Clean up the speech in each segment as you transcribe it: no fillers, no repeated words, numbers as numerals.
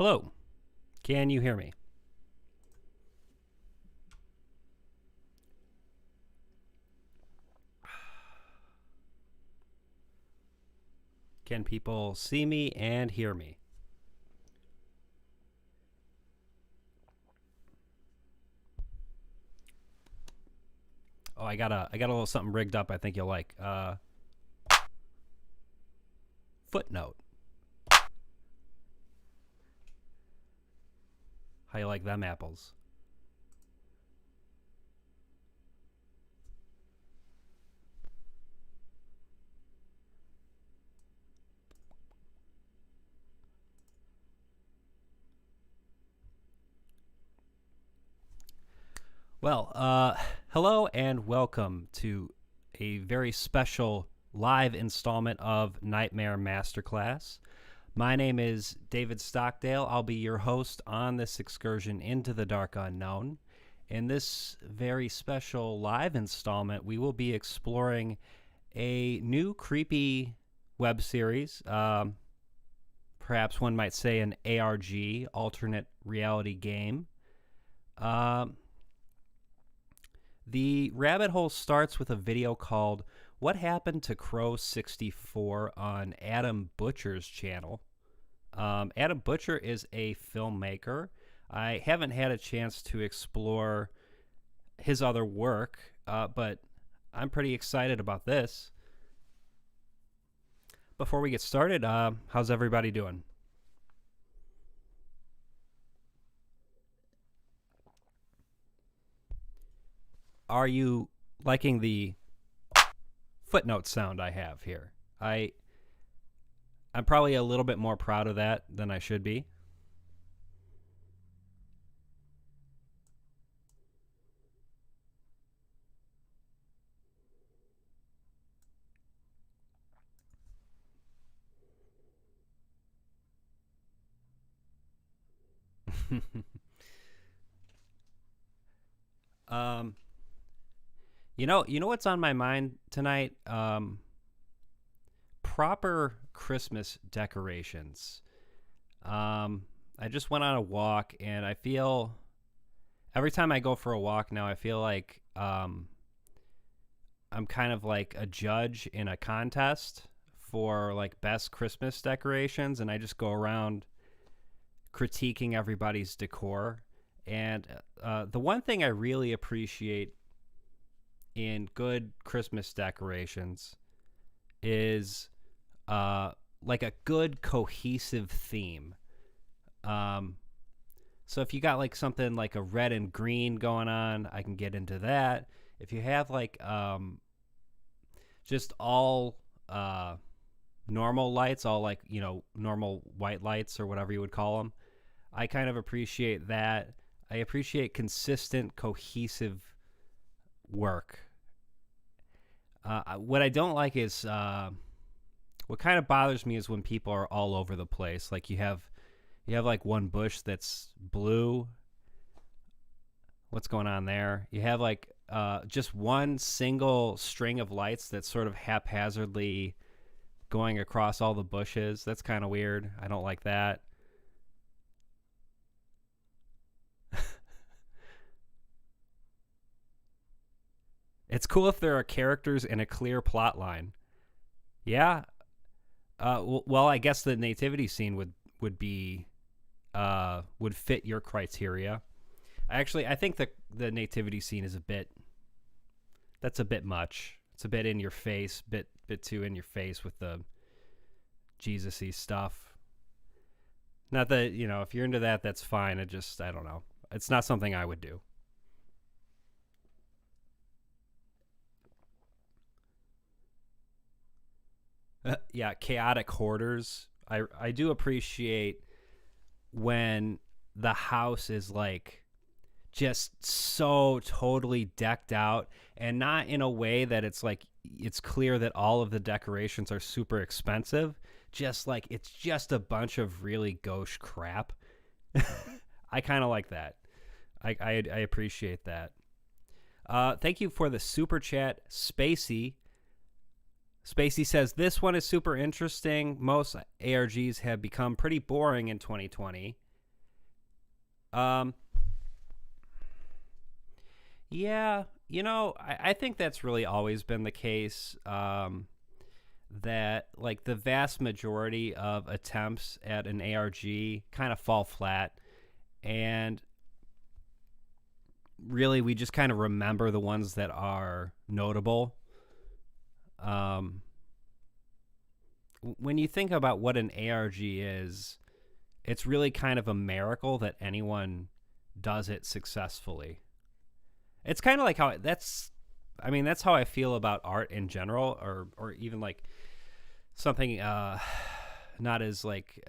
Hello, can you hear me? Can people see me and hear me? Oh, I got a little something rigged up I think you'll like. Footnote. How you like them apples? Well, hello and welcome to a very special live installment of Nightmare Masterclass. My name is David Stockdale. I'll be your host on this excursion into the dark unknown. In this very special live installment, we will be exploring a new creepy web series. Perhaps one might say an ARG, alternate reality game. The rabbit hole starts with a video called What Happened to Crow 64 on Adam Butcher's channel. Adam Butcher is a filmmaker. I haven't had a chance to explore his other work, but I'm pretty excited about this. Before we get started, how's everybody doing? Are you liking the footnote sound I have here? I'm probably a little bit more proud of that than I should be. um, you know what's on my mind tonight? Proper Christmas decorations. I just went on a walk, and I feel every time I go for a walk now, I feel like I'm kind of like a judge in a contest for like best Christmas decorations, and I just go around critiquing everybody's decor. And the one thing I really appreciate in good Christmas decorations is like a good cohesive theme. So if you got like something like a red and green going on, I can get into that. If you have like just all normal lights, all like, normal white lights or whatever you would call them, I kind of appreciate that. I appreciate consistent, cohesive work. What I don't like is what kind of bothers me is when people are all over the place. Like you have like one bush that's blue. What's going on there? You have like just one single string of lights that's sort of haphazardly going across all the bushes. That's kind of weird. I don't like that. It's cool if there are characters and a clear plot line. Yeah. Well, I guess the nativity scene would be would fit your criteria. I think the nativity scene is that's a bit much. It's a bit in your face, bit too in your face with the Jesus-y stuff. Not that, if you're into that, that's fine. I don't know. It's not something I would do. Yeah, chaotic hoarders. I do appreciate when the house is like just so totally decked out, and not in a way that it's like it's clear that all of the decorations are super expensive. Just like it's just a bunch of really gauche crap. I kind of like that. I appreciate that. Thank you for the super chat, Spacey. Spacey says, this one is super interesting. Most ARGs have become pretty boring in 2020. Um, yeah, I think that's really always been the case. That like the vast majority of attempts at an ARG kind of fall flat, and really we just kind of remember the ones that are notable. Um, when you think about what an ARG is, it's really kind of a miracle that anyone does it successfully. It's kind of like how that's how I feel about art in general, or even like something not as like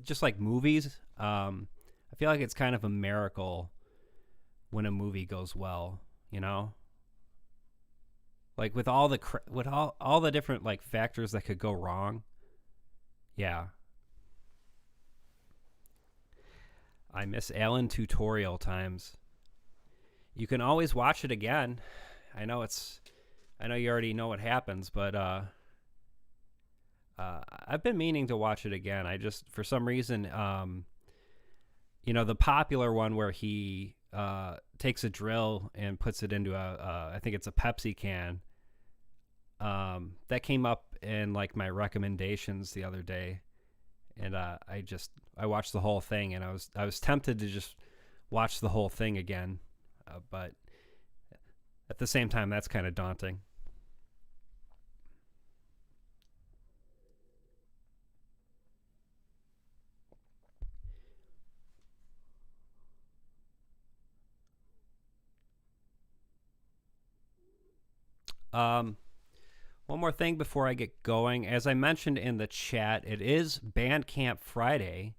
just like movies. I feel like it's kind of a miracle when a movie goes well, you know? Like with all the different like factors that could go wrong. Yeah. I miss Alan tutorial times. You can always watch it again. I know you already know what happens, but I've been meaning to watch it again. I just, for some reason, the popular one where he takes a drill and puts it into I think it's a Pepsi can. That came up in like my recommendations the other day, and I watched the whole thing, and I was tempted to just watch the whole thing again, but at the same time, that's kind of daunting. Um, One more thing before I get going. As I mentioned in the chat, it is Bandcamp Friday.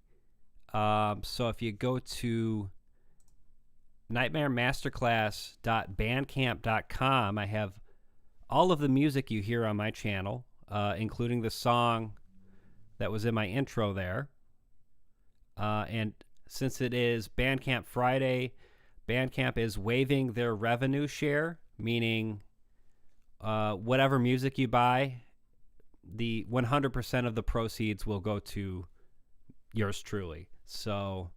So if you go to nightmaremasterclass.bandcamp.com, I have all of the music you hear on my channel, including the song that was in my intro there. And since it is Bandcamp Friday, Bandcamp is waiving their revenue share, meaning whatever music you buy, the 100% of the proceeds will go to yours truly. So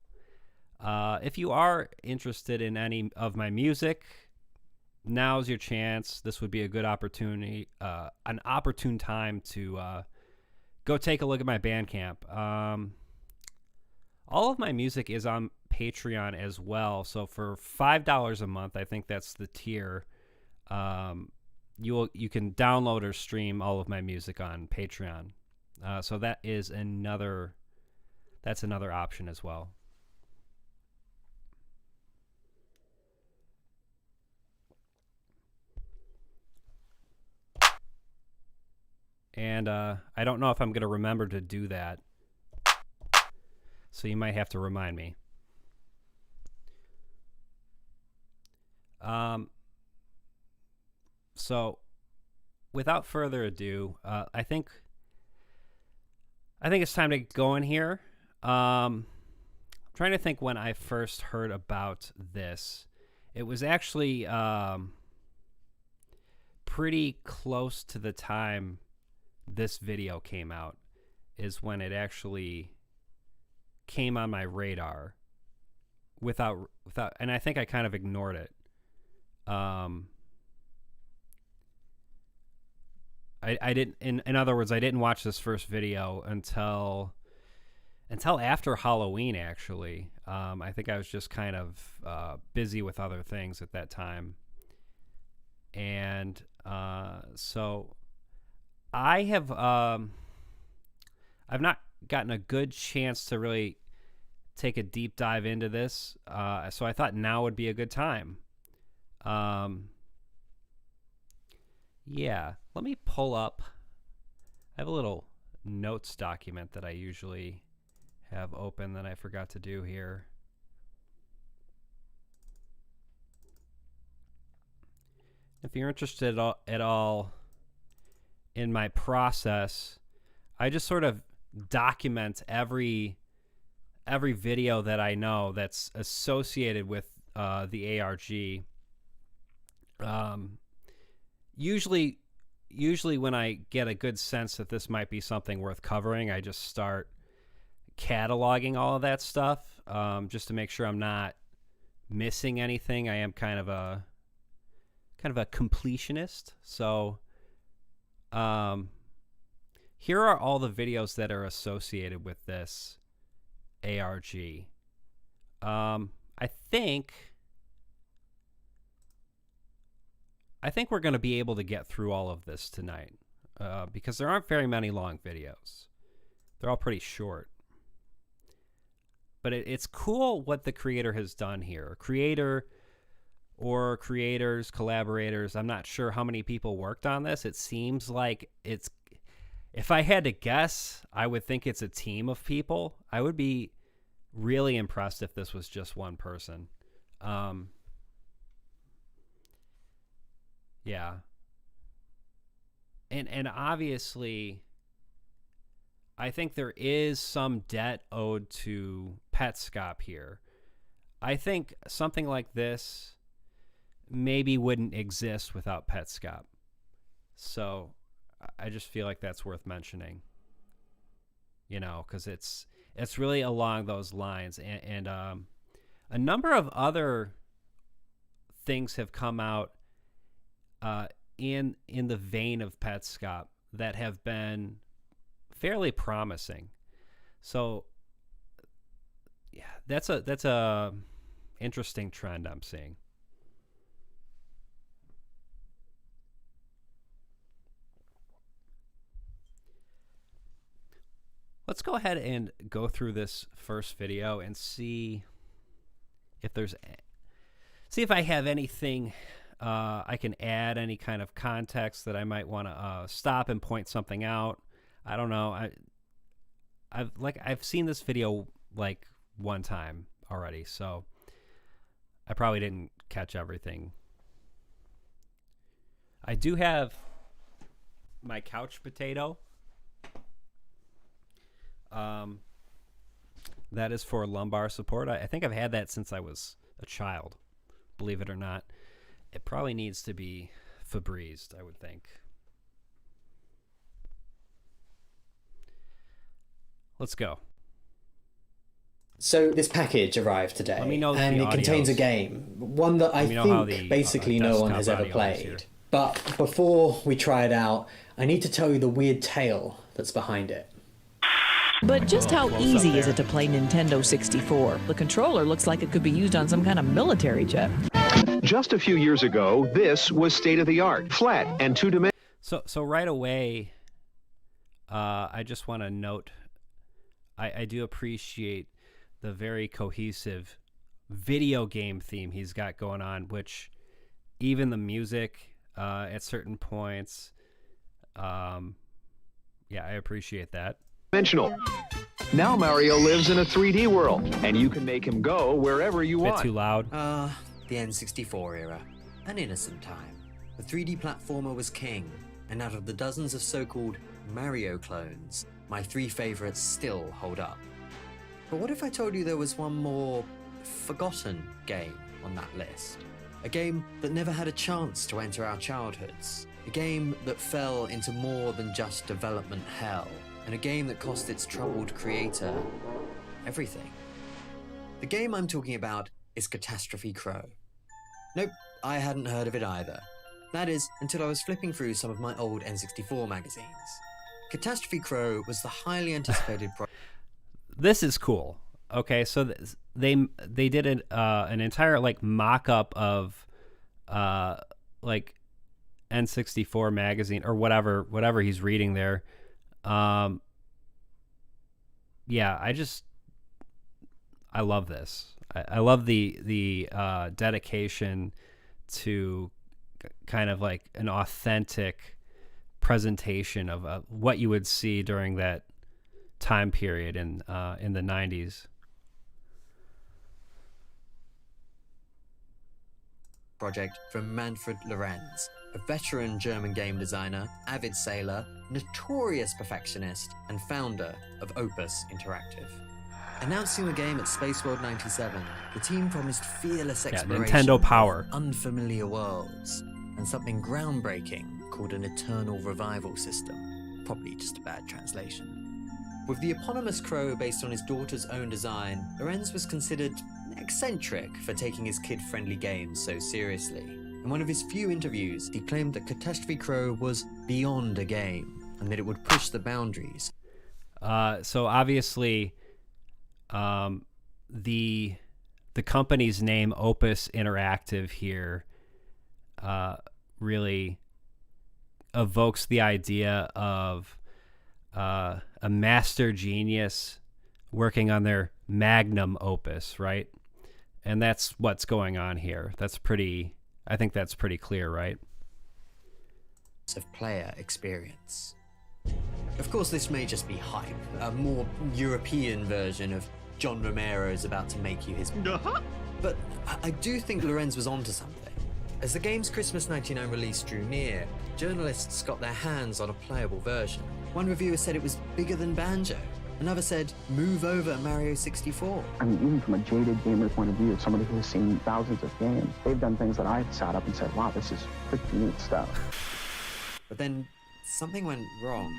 if you are interested in any of my music, now's your chance. This would be a good opportunity, an opportune time to go take a look at my Bandcamp. All of my music is on Patreon as well. So for $5 a month, I think that's the tier. You can download or stream all of my music on Patreon. So that's another option as well. And I don't know if I'm going to remember to do that. So you might have to remind me. So without further ado, I think it's time to get going here. I'm trying to think when I first heard about this. It was actually pretty close to the time this video came out, is when it actually came on my radar without, and I think I kind of ignored it. I didn't, in other words, I didn't watch this first video until after Halloween, actually. I think I was just kind of busy with other things at that time. And so I have I've not gotten a good chance to really take a deep dive into this. So I thought now would be a good time. Yeah, let me pull up. I have a little notes document that I usually have open that I forgot to do here. If you're interested at all in my process, I just sort of document every video that I know that's associated with the ARG. Usually when I get a good sense that this might be something worth covering, I just start cataloging all of that stuff. just to make sure I'm not missing anything. I am kind of a completionist. So here are all the videos that are associated with this ARG. I think we're going to be able to get through all of this tonight because there aren't very many long videos. They're all pretty short. But it's cool what the creator has done here. Creator or creators, collaborators, I'm not sure how many people worked on this. It seems like it's, if I had to guess, I would think it's a team of people. I would be really impressed if this was just one person. Yeah. And obviously, I think there is some debt owed to Petscop here. I think something like this maybe wouldn't exist without Petscop. So I just feel like that's worth mentioning, you know, because it's really along those lines. And a number of other things have come out in the vein of Petscop that have been fairly promising. So yeah, that's a interesting trend I'm seeing. Let's go ahead and go through this first video and see if I have anything I can add, any kind of context that I might want to stop and point something out. I don't know. I've seen this video like one time already, so I probably didn't catch everything. I do have my couch potato. That is for lumbar support. I think I've had that since I was a child, believe it or not. It probably needs to be Febrezed, I would think. Let's go. So this package arrived today, Let me know and it contains a game, one that I think basically no one has ever played. But before we try it out, I need to tell you the weird tale that's behind it. But just how easy is it to play Nintendo 64? The controller looks like it could be used on some kind of military jet. Just a few years ago, this was state-of-the-art, flat and two-dimensional. So right away, I just want to note, I do appreciate the very cohesive video game theme he's got going on, which even the music at certain points, yeah, I appreciate that. Now Mario lives in a 3D world, and you can make him go wherever you want. Bit too loud. The N64 era. An innocent time. The 3D platformer was king, and out of the dozens of so-called Mario clones, my three favorites still hold up. But what if I told you there was one more forgotten game on that list? A game that never had a chance to enter our childhoods. A game that fell into more than just development hell. And a game that cost its troubled creator everything. The game I'm talking about is Catastrophe Crow. Nope, I hadn't heard of it either. That is, until I was flipping through some of my old N64 magazines. Catastrophe Crow was the highly anticipated This is cool. Okay, so they did an entire like mock-up of like N64 magazine or whatever he's reading there. Yeah, I love this. I love the dedication to kind of like an authentic presentation of what you would see during that time period in the 90s. Project from Manfred Lorenz, a veteran German game designer, avid sailor, notorious perfectionist, and founder of Opus Interactive. Announcing the game at Space World 97, the team promised fearless exploration, Nintendo power, unfamiliar worlds, and something groundbreaking called an eternal revival system. Probably just a bad translation. With the eponymous crow based on his daughter's own design, Lorenz was considered eccentric for taking his kid-friendly games so seriously. In one of his few interviews, he claimed that Catastrophe Crow was beyond a game and that it would push the boundaries. So obviously, the company's name, Opus Interactive, here really evokes the idea of a master genius working on their magnum opus, right? And that's what's going on here. I think that's pretty clear, right? Of player experience. Of course, this may just be hype, a more European version of John Romero's about to make you his... But I do think Lorenz was onto something. As the game's Christmas '99 release drew near, journalists got their hands on a playable version. One reviewer said it was bigger than Banjo. Another said, move over Mario 64. I mean, even from a jaded gamer point of view, somebody who's seen thousands of games, they've done things that I've sat up and said, wow, this is pretty neat stuff. But then something went wrong.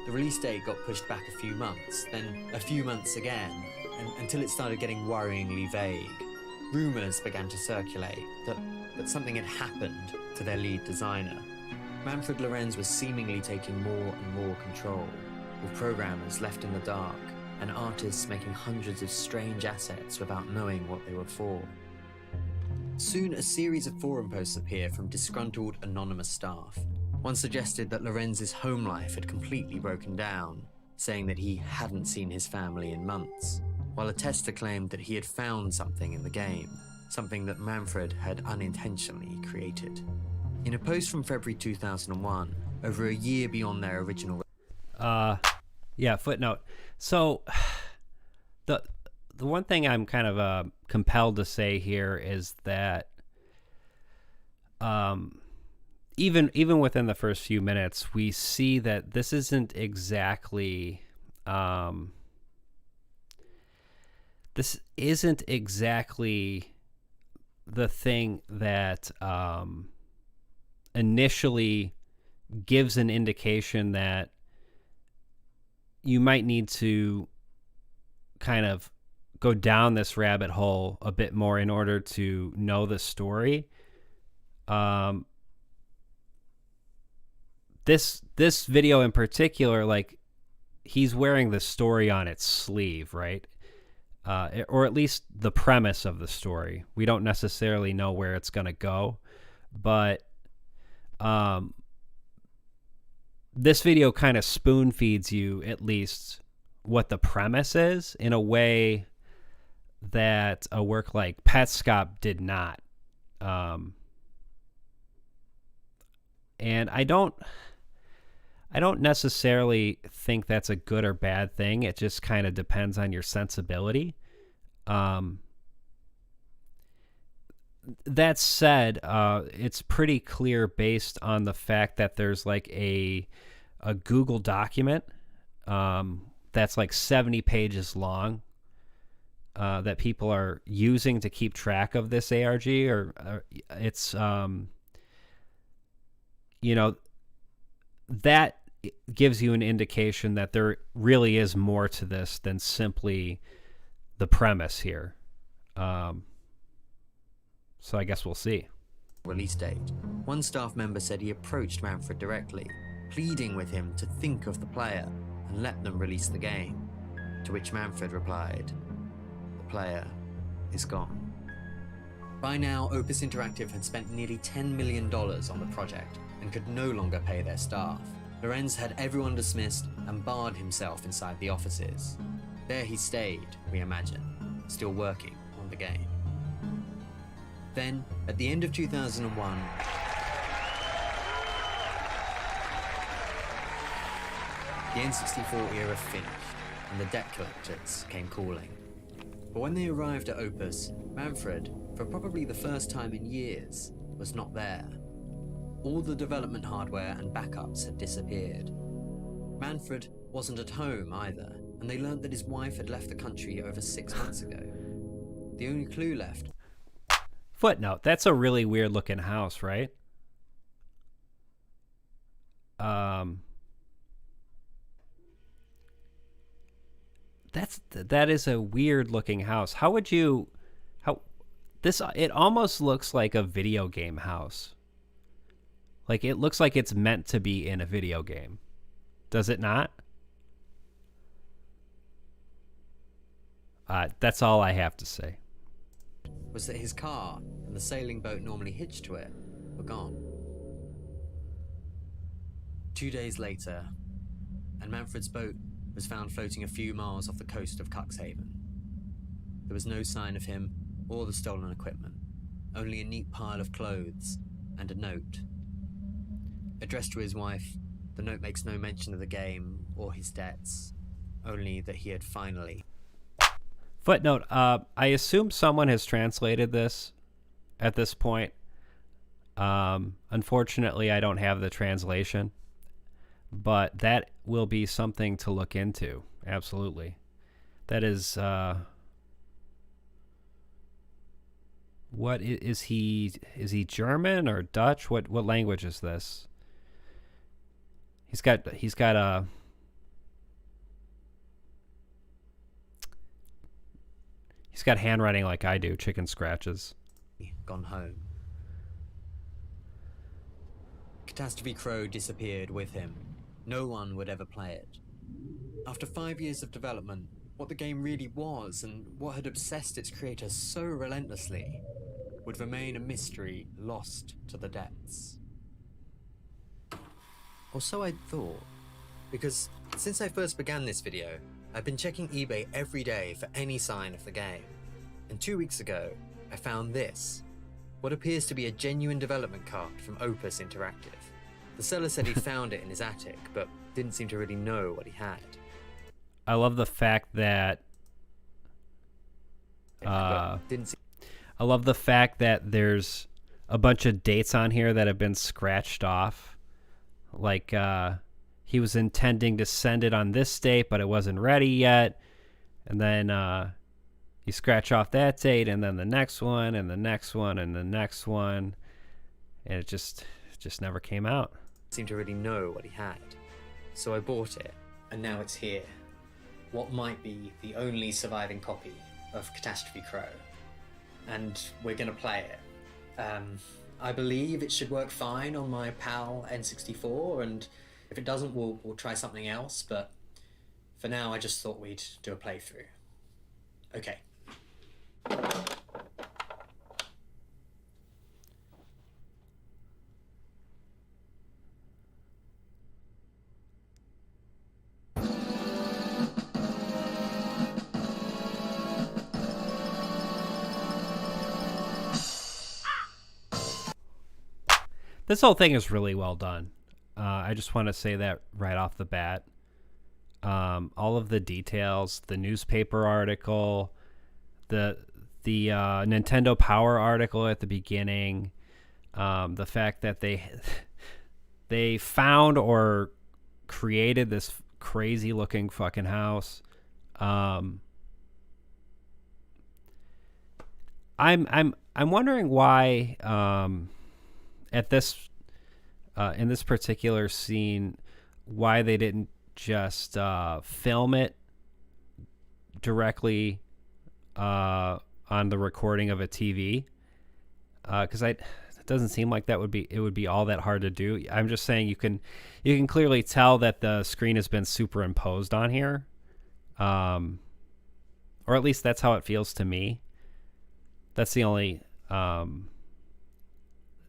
The release date got pushed back a few months, then a few months again, until it started getting worryingly vague. Rumors began to circulate that something had happened to their lead designer. Manfred Lorenz was seemingly taking more and more control, with programmers left in the dark and artists making hundreds of strange assets without knowing what they were for. Soon, a series of forum posts appeared from disgruntled anonymous staff. One suggested that Lorenz's home life had completely broken down, saying that he hadn't seen his family in months, while a tester claimed that he had found something in the game, something that Manfred had unintentionally created. In a post from February 2001, over a year beyond their original... Yeah, footnote. So, the one thing I'm kind of compelled to say here is that even within the first few minutes, we see that this isn't exactly the thing that initially gives an indication that you might need to kind of go down this rabbit hole a bit more in order to know the story. This video in particular, like, he's wearing the story on its sleeve, right? Or at least the premise of the story. We don't necessarily know where it's going to go, but this video kind of spoon feeds you at least what the premise is in a way that a work like Petscop did not. And I don't necessarily think that's a good or bad thing. It just kind of depends on your sensibility. That said, it's pretty clear based on the fact that there's like a Google document that's like 70 pages long that people are using to keep track of this ARG, or it's that gives you an indication that there really is more to this than simply the premise here. So I guess we'll see. Release date. One staff member said he approached Manfred directly, pleading with him to think of the player and let them release the game. To which Manfred replied, "The player is gone." By now, Opus Interactive had spent nearly $10 million on the project and could no longer pay their staff. Lorenz had everyone dismissed and barred himself inside the offices. There he stayed, we imagine, still working on the game. Then, at the end of 2001, the N64 era finished, and the debt collectors came calling. But when they arrived at Opus, Manfred, for probably the first time in years, was not there. All the development hardware and backups had disappeared. Manfred wasn't at home either, and they learned that his wife had left the country over 6 months ago. The only clue left... Footnote, that's a really weird looking house, right? that is a weird looking house. How would you it almost looks like a video game house. Like it looks like it's meant to be in a video game. Does it not? That's all I have to say. Was that his car and the sailing boat normally hitched to it were gone. 2 days later, and Manfred's boat was found floating a few miles off the coast of Cuxhaven. There was no sign of him or the stolen equipment, only a neat pile of clothes and a note. Addressed to his wife, the note makes no mention of the game or his debts, only that he had finally... Footnote, I assume someone has translated this at this point. Unfortunately, I don't have the translation, but that will be something to look into. Absolutely. That is, what is he German or Dutch? What language is this? He's got a... He's got handwriting like I do, chicken scratches. Gone home. Catastrophe Crow disappeared with him. No one would ever play it. After 5 years of development, what the game really was and what had obsessed its creator so relentlessly would remain a mystery lost to the depths. Or so I'd thought, because since I first began this video, I've been checking eBay every day for any sign of the game. And 2 weeks ago, I found this, what appears to be a genuine development card from Opus Interactive. The seller said he found it in his attic, but didn't seem to really know what he had. I love the fact that there's a bunch of dates on here that have been scratched off. Like he was intending to send it on this date, but it wasn't ready yet. And then you scratch off that date, and then the next one, and the next one, and the next one, and it just never came out. Seemed to really know what he had, so I bought it. And now it's here. What might be the only surviving copy of Catastrophe Crow. And we're going to play it. I believe it should work fine on my PAL N64, and if it doesn't, we'll try something else, but for now I just thought we'd do a playthrough. Okay. This whole thing is really well done. I just want to say that right off the bat. All of the details, the newspaper article, the Nintendo Power article at the beginning, the fact that they found or created this crazy looking fucking house. I'm wondering why at this in this particular scene, why they didn't just film it directly on the recording of a TV, because it doesn't seem like it would be all that hard to do. I'm just saying you can clearly tell that the screen has been superimposed on here, or at least that's how it feels to me. That's the only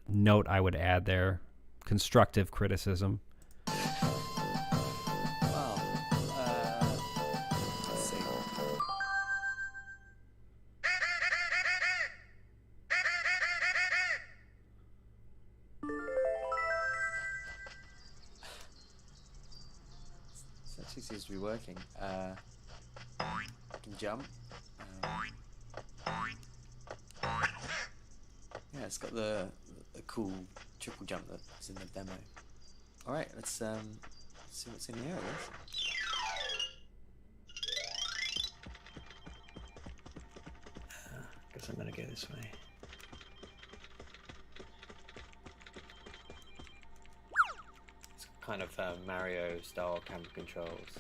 note I would add there. Constructive criticism. Well, let's see. It actually seems to be working. I can jump. Yeah, it's got the cool triple jump that's in the demo. Alright, let's see what's in here, I guess. Guess I'm gonna go this way. It's kind of Mario style camera controls.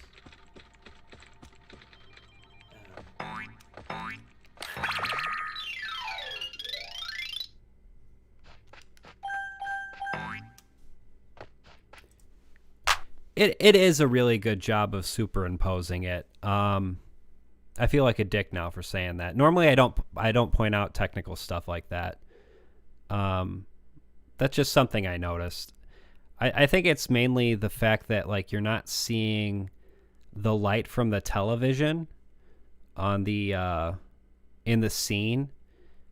It is a really good job of superimposing it. I feel like a dick now for saying that. Normally I don't point out technical stuff like that. That's just something I noticed. I think it's mainly the fact that like you're not seeing the light from the television on the in the scene.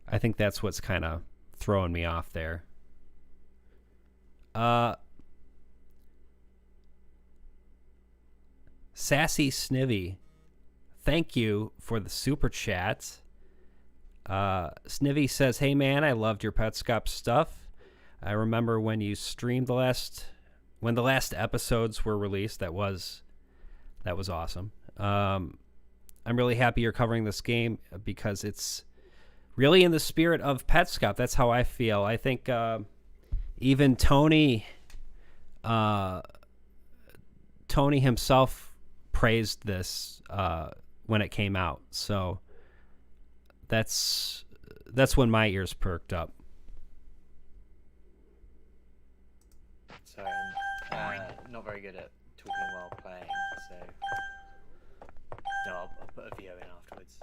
I think that's what's kind of throwing me off there. Sassy Snivy, thank you for the super chat. Snivy says, "Hey man, I loved your Petscop stuff. I remember when you streamed when the last episodes were released. That was awesome. I'm really happy you're covering this game because it's really in the spirit of Petscop. That's how I feel. I think even Tony himself praised this when it came out. So that's when my ears perked up." Sorry, I'm not very good at talking while playing, so no, I'll put a VO in afterwards.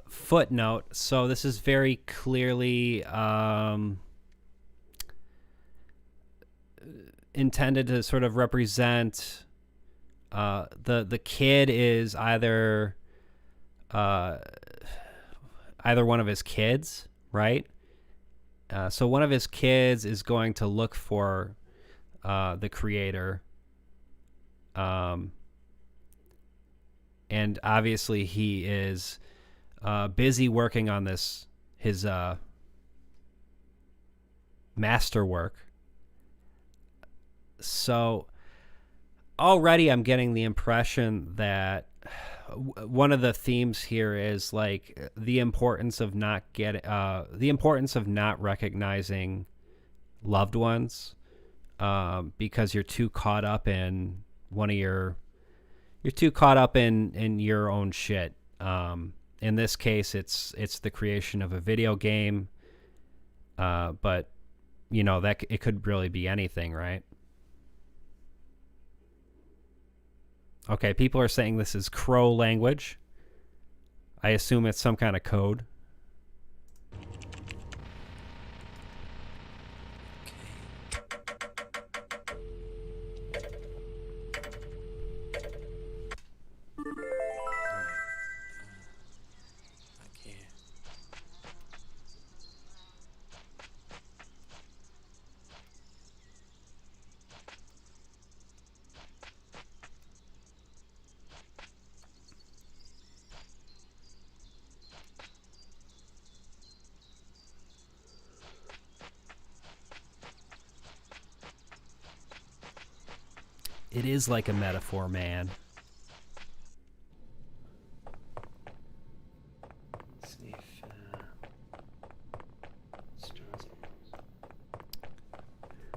Footnote. So this is very clearly intended to sort of represent the kid is either one of his kids, right? So one of his kids is going to look for the creator, and obviously he is busy working on his masterwork. So already I'm getting the impression that one of the themes here is like the importance of not recognizing loved ones, because you're too caught up in your own shit. In this case, it's the creation of a video game, but you know that it could really be anything, right? Okay, people are saying this is Crow language. I assume it's some kind of code. It is like a metaphor, man.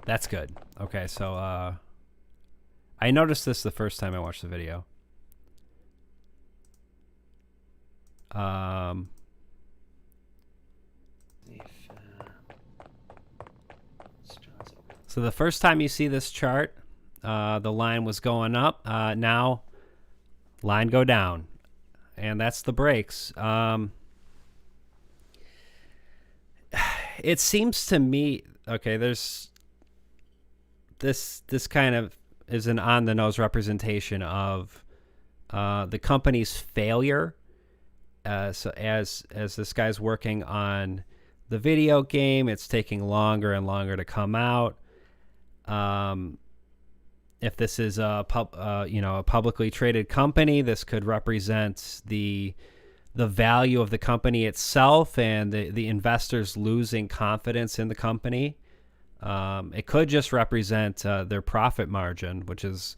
That's good. Okay, so I noticed this the first time I watched the video. So the first time you see this chart, the line was going up. Now, line go down, and that's the brakes. It seems to me, okay, there's this kind of is an on-the-nose representation of the company's failure. So as this guy's working on the video game, it's taking longer and longer to come out. if this is a a publicly traded company, this could represent the value of the company itself and the investors losing confidence in the company. It could just represent their profit margin, which is,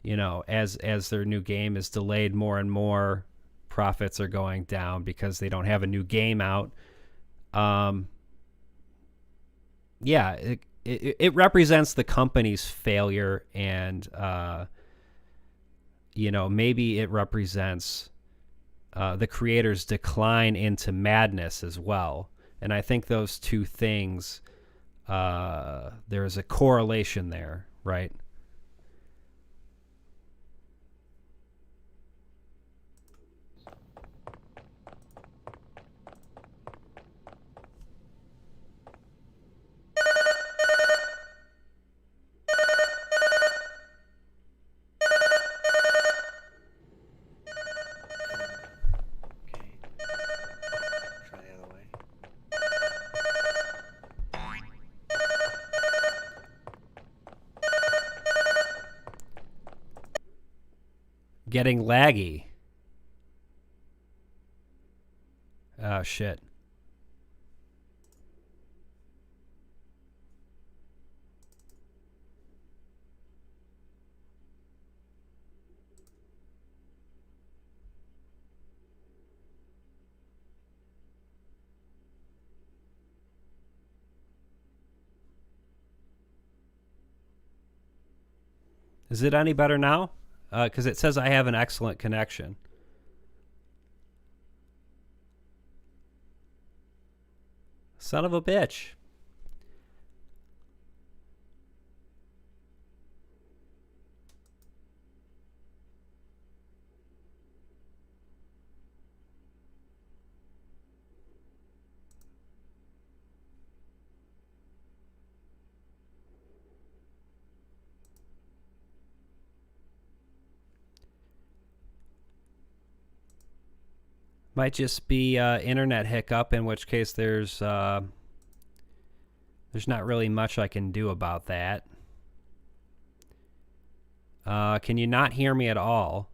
as their new game is delayed more and more, profits are going down because they don't have a new game out. It represents the company's failure, and maybe it represents the creator's decline into madness as well. And I think those two things, there's a correlation there, right? Try the other way. Getting laggy. Oh, shit. Is it any better now? Because it says I have an excellent connection. Son of a bitch. Might just be internet hiccup, in which case there's not really much I can do about that. Can you not hear me at all?